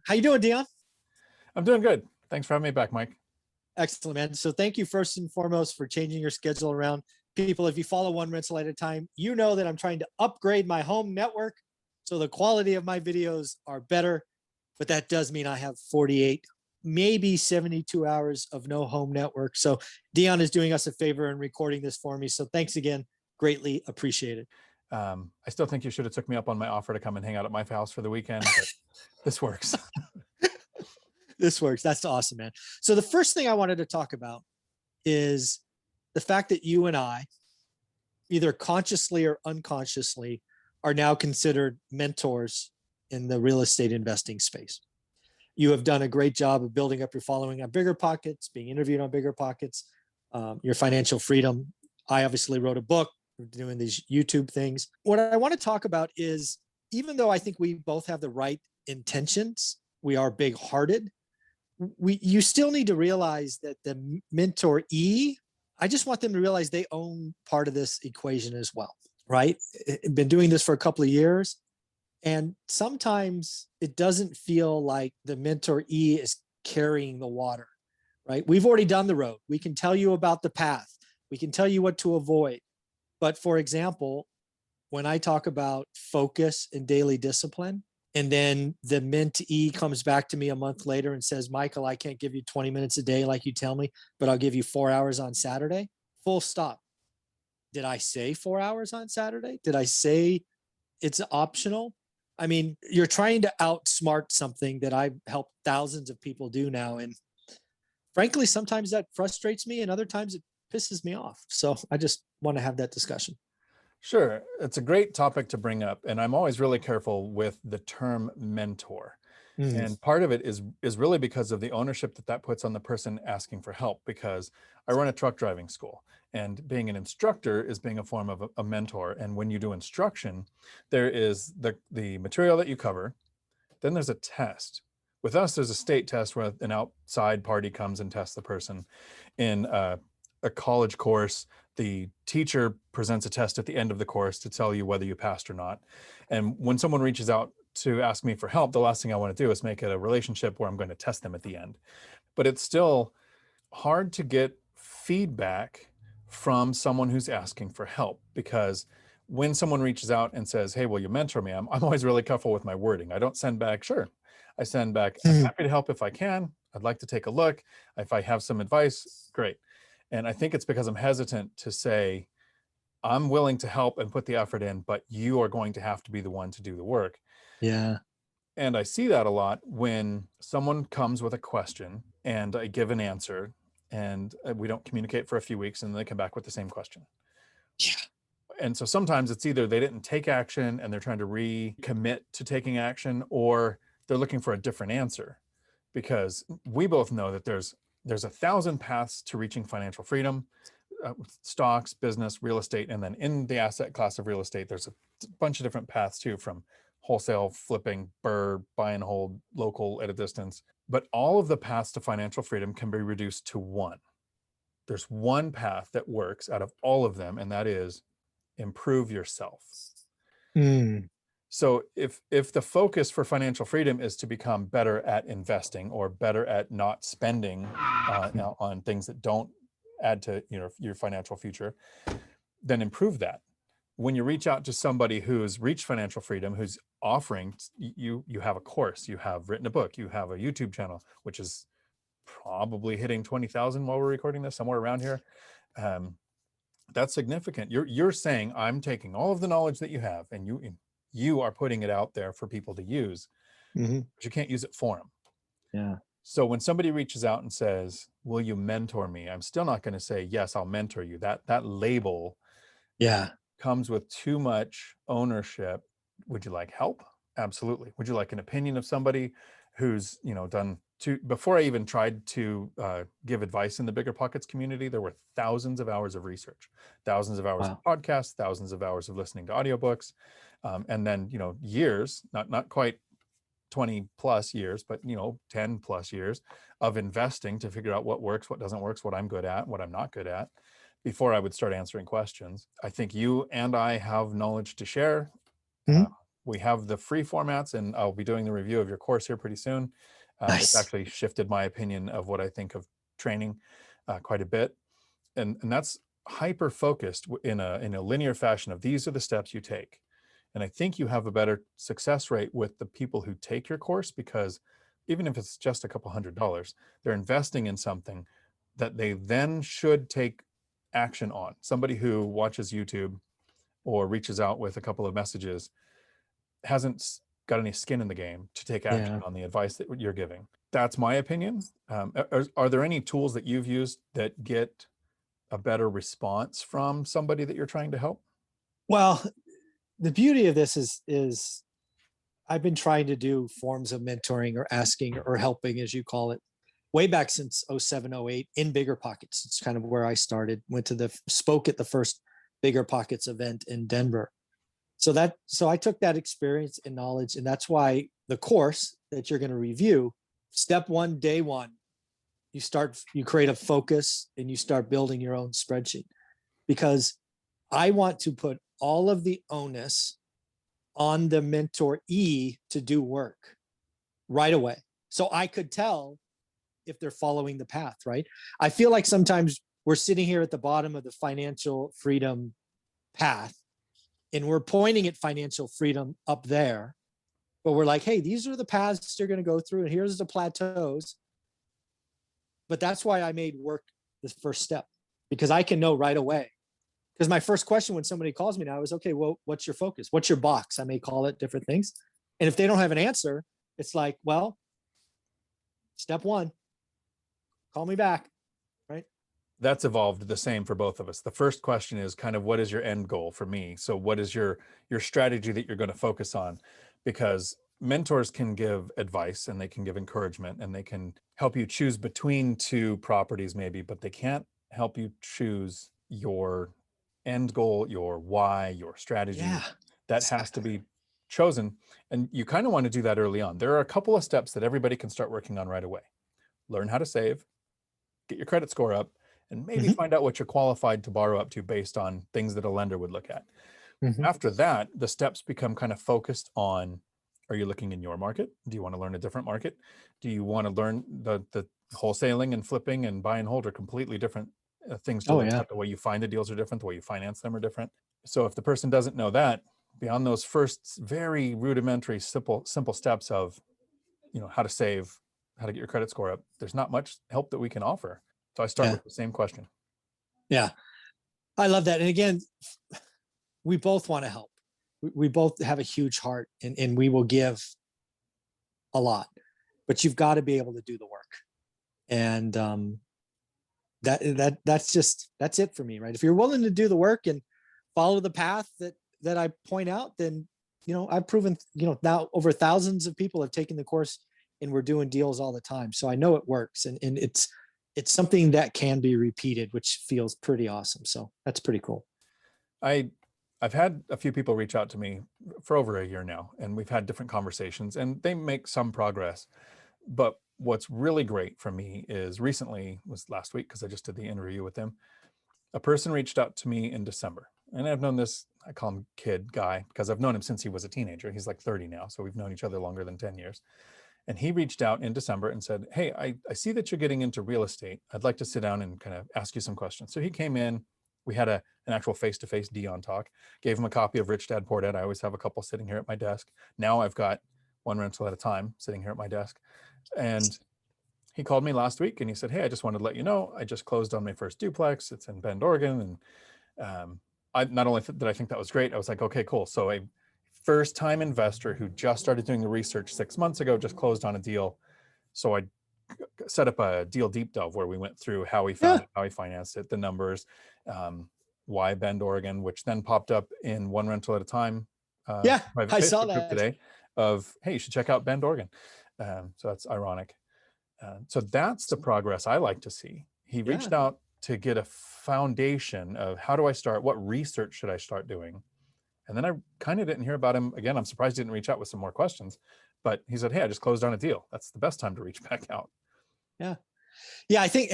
How you doing, Dion? I'm doing good. Thanks for having me back, Mike. Excellent, man. So thank you first and foremost for changing your schedule around. People, if you follow One Rental at a Time, you know that I'm trying to upgrade my home network so the quality of my videos are better. But that does mean I have 48, maybe 72 hours of no home network. So Dion is doing us a favor and recording this for me. So thanks again. Greatly appreciated. I still think you should have took me up on my offer to come and hang out at my house for the weekend, but this works. This works. That's awesome, man. So the first thing I wanted to talk about is the fact that you and I, either consciously or unconsciously, are now considered mentors in the real estate investing space. You have done a great job of building up your following on Bigger Pockets, being interviewed on Bigger Pockets, your financial freedom. I obviously wrote a book, doing these YouTube things. What I want to talk about is, even though I think we both have the right intentions, we are big-hearted, you still need to realize that the mentoree, I just want them to realize they own part of this equation as well, right? I've been doing this for a couple of years, and sometimes it doesn't feel like the mentoree is carrying the water, right? We've already done the road. We can tell you about the path. We can tell you what to avoid. But for example, when I talk about focus and daily discipline, and then the mentee comes back to me a month later and says, Michael, I can't give you 20 minutes a day like you tell me, but I'll give you 4 hours on Saturday. Full stop. Did I say 4 hours on Saturday? Did I say it's optional? I mean, you're trying to outsmart something that I've helped thousands of people do now. And frankly, sometimes that frustrates me and other times it pisses me off. So I just want to have that discussion. Sure. It's a great topic to bring up. And I'm always really careful with the term mentor. And part of it is really because of the ownership that puts on the person asking for help, because I run a truck driving school, and being an instructor is being a form of a mentor. And when you do instruction, there is the material that you cover. Then there's a test. With us, there's a state test where an outside party comes and tests the person. In a college course, the teacher presents a test at the end of the course to tell you whether you passed or not. And when someone reaches out to ask me for help, the last thing I want to do is make it a relationship where I'm going to test them at the end. But it's still hard to get feedback from someone who's asking for help, because when someone reaches out and says, hey, will you mentor me? I'm always really careful with my wording. I don't send back, sure. I send back, I'm happy to help if I can. I'd like to take a look. If I have some advice, great. And I think it's because I'm hesitant to say, I'm willing to help and put the effort in, but you are going to have to be the one to do the work. Yeah. And I see that a lot when someone comes with a question and I give an answer and we don't communicate for a few weeks and then they come back with the same question. Yeah. And so sometimes it's either they didn't take action and they're trying to recommit to taking action, or they're looking for a different answer, because we both know that there's 1,000 paths to reaching financial freedom, stocks, business, real estate. And then in the asset class of real estate, there's a bunch of different paths too, from wholesale, flipping, BRRRR, buy and hold, local, at a distance. But all of the paths to financial freedom can be reduced to one. There's one path that works out of all of them, and that is improve yourself. So if the focus for financial freedom is to become better at investing or better at not spending on things that don't add to your financial future, then improve that. When you reach out to somebody who's reached financial freedom, who's offering, you have a course, you have written a book, you have a YouTube channel, which is probably hitting 20,000 while we're recording this, somewhere around here. That's significant. You're saying, I'm taking all of the knowledge that you have and you are putting it out there for people to use, but you can't use it for them. Yeah. So when somebody reaches out and says, will you mentor me? I'm still not going to say, yes, I'll mentor you. That label comes with too much ownership. Would you like help? Absolutely. Would you like an opinion of somebody who's, done before I even tried to give advice in the Bigger Pockets community, there were thousands of hours of research, thousands of hours of podcasts, thousands of hours of listening to audiobooks. And then, years, not quite 20 plus years, but 10 plus years of investing to figure out what works, what doesn't work, what I'm good at, what I'm not good at, before I would start answering questions. I think you and I have knowledge to share. we have the free formats, and I'll be doing the review of your course here pretty soon. It's Nice. actually shifted my opinion of what I think of training quite a bit. And that's hyper focused in a linear fashion of these are the steps you take. And I think you have a better success rate with the people who take your course, because even if it's just a couple $100, they're investing in something that they then should take action on. Somebody who watches YouTube or reaches out with a couple of messages hasn't got any skin in the game to take action Yeah. on the advice that you're giving. That's my opinion. Are there any tools that you've used that get a better response from somebody that you're trying to help? Well, the beauty of this is I've been trying to do forms of mentoring or asking or helping, as you call it, way back since 07, 08 in Bigger Pockets. It's kind of where I started, spoke at the first Bigger Pockets event in Denver. So I took that experience and knowledge, and that's why the course that you're going to review, step one, day one, you create a focus and you start building your own spreadsheet, because I want to put all of the onus on the mentoree to do work right away. So I could tell if they're following the path, right? I feel like sometimes we're sitting here at the bottom of the financial freedom path and we're pointing at financial freedom up there, but we're like, hey, these are the paths you're going to go through, and here's the plateaus. But that's why I made work the first step, because I can know right away. Because my first question when somebody calls me now is, okay, well, what's your focus? What's your box? I may call it different things. And if they don't have an answer, it's like, well, step one, call me back, right? That's evolved the same for both of us. The first question is kind of, what is your end goal for me? So what is your strategy that you're going to focus on? Because mentors can give advice and they can give encouragement and they can help you choose between two properties maybe, but they can't help you choose your end goal, your why, your strategy. Yeah. That has to be chosen. And you kind of want to do that early on. There are a couple of steps that everybody can start working on right away. Learn how to save, get your credit score up, and maybe Mhm. find out what you're qualified to borrow up to based on things that a lender would look at. Mhm. After that, the steps become kind of focused on, are you looking in your market? Do you want to learn a different market? Do you want to learn the wholesaling and flipping and buy and hold are completely different things to Oh look yeah. at. The way you find the deals are different. The way you finance them are different. So if the person doesn't know that, beyond those first very rudimentary, simple steps of, how to save, how to get your credit score up, there's not much help that we can offer. So I start Yeah. with the same question. Yeah. I love that. And again, we both want to help. We both have a huge heart, and we will give a lot, but you've got to be able to do the work. And that's it for me, right? If you're willing to do the work and follow the path that I point out, then I've proven, now over thousands of people have taken the course and we're doing deals all the time. So I know it works, and it's something that can be repeated, which feels pretty awesome. So that's pretty cool. I've had a few people reach out to me for over a year now, and we've had different conversations, and they make some progress. But what's really great for me is recently, was last week, because I just did the interview with them, a person reached out to me in December. And I've known this, I call him kid guy, because I've known him since he was a teenager. He's like 30 now, so we've known each other longer than 10 years. And he reached out in December and said, hey, I see that you're getting into real estate. I'd like to sit down and kind of ask you some questions. So he came in, we had an actual face-to-face Dion talk, gave him a copy of Rich Dad Poor Dad. I always have a couple sitting here at my desk. Now I've got one rental at a time sitting here at my desk. And he called me last week and he said, hey, I just wanted to let you know, I just closed on my first duplex. It's in Bend, Oregon. And I not only did I think that was great, I was like, okay, cool. So a first-time investor who just started doing the research 6 months ago just closed on a deal. So I set up a deal deep dive where we went through how he found Yeah. it, how he financed it, the numbers, why Bend, Oregon, which then popped up in One Rental at a Time Yeah. private I saw Facebook group that. today of, hey, you should check out Bend, Oregon. So that's ironic. So that's the progress I like to see. He Yeah. reached out to get a foundation of, how do I start? What research should I start doing? And then I kind of didn't hear about him again. I'm surprised he didn't reach out with some more questions, but he said, hey, I just closed on a deal. That's the best time to reach back out. Yeah. Yeah. I think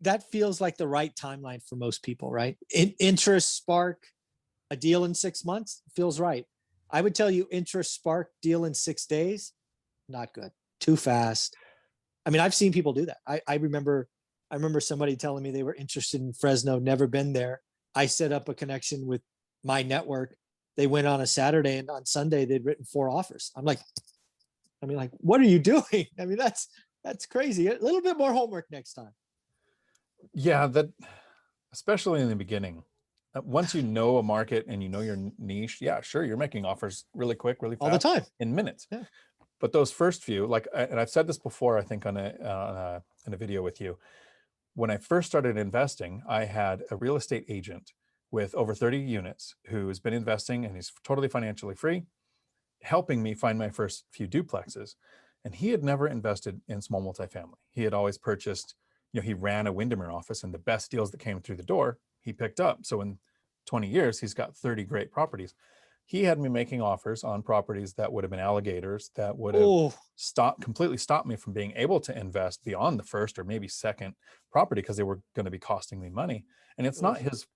that feels like the right timeline for most people, right? Interest spark, a deal in 6 months feels right. I would tell you interest spark deal in 6 days, not good, too fast. I mean, I've seen people do that. I remember somebody telling me they were interested in Fresno, never been there. I set up a connection with my network. They went on a Saturday, and on Sunday they'd written 4 offers. I'm like, what are you doing? I mean, that's crazy. A little bit more homework next time. Yeah, that especially in the beginning. Once you know a market and you know your niche, yeah, sure, you're making offers really quick, really fast, All the time, in minutes. Yeah. But those first few, like, and I've said this before, I think in a video with you. When I first started investing, I had a real estate agent with over 30 units who's been investing, and he's totally financially free, helping me find my first few duplexes. And he had never invested in small multifamily. He had always purchased, he ran a Windermere office, and the best deals that came through the door, he picked up. So in 20 years, he's got 30 great properties. He had me making offers on properties that would have been alligators, that would have completely stopped me from being able to invest beyond the first or maybe second property, because they were going to be costing me money. And it's not his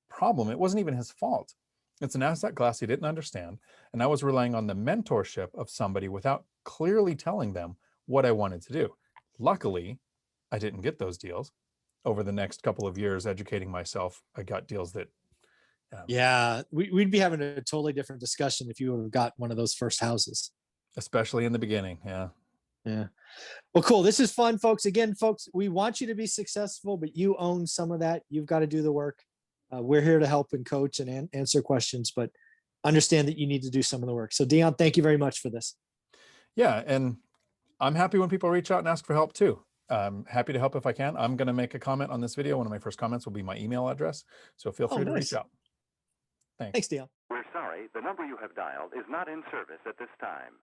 problem. It wasn't even his fault. It's an asset class he didn't understand. And I was relying on the mentorship of somebody without clearly telling them what I wanted to do. Luckily, I didn't get those deals. Over the next couple of years, educating myself, I got deals that yeah, we'd be having a totally different discussion if you would have got one of those first houses. Especially in the beginning. Yeah. Well, cool. This is fun, folks. Again, folks, we want you to be successful, but you own some of that. You've got to do the work. We're here to help and coach and answer questions, but understand that you need to do some of the work. So Dion, thank you very much for this. Yeah. And I'm happy when people reach out and ask for help too. I'm happy to help if I can. I'm going to make a comment on this video. One of my first comments will be my email address. So feel free to reach out. Thanks, Dion. We're sorry, the number you have dialed is not in service at this time.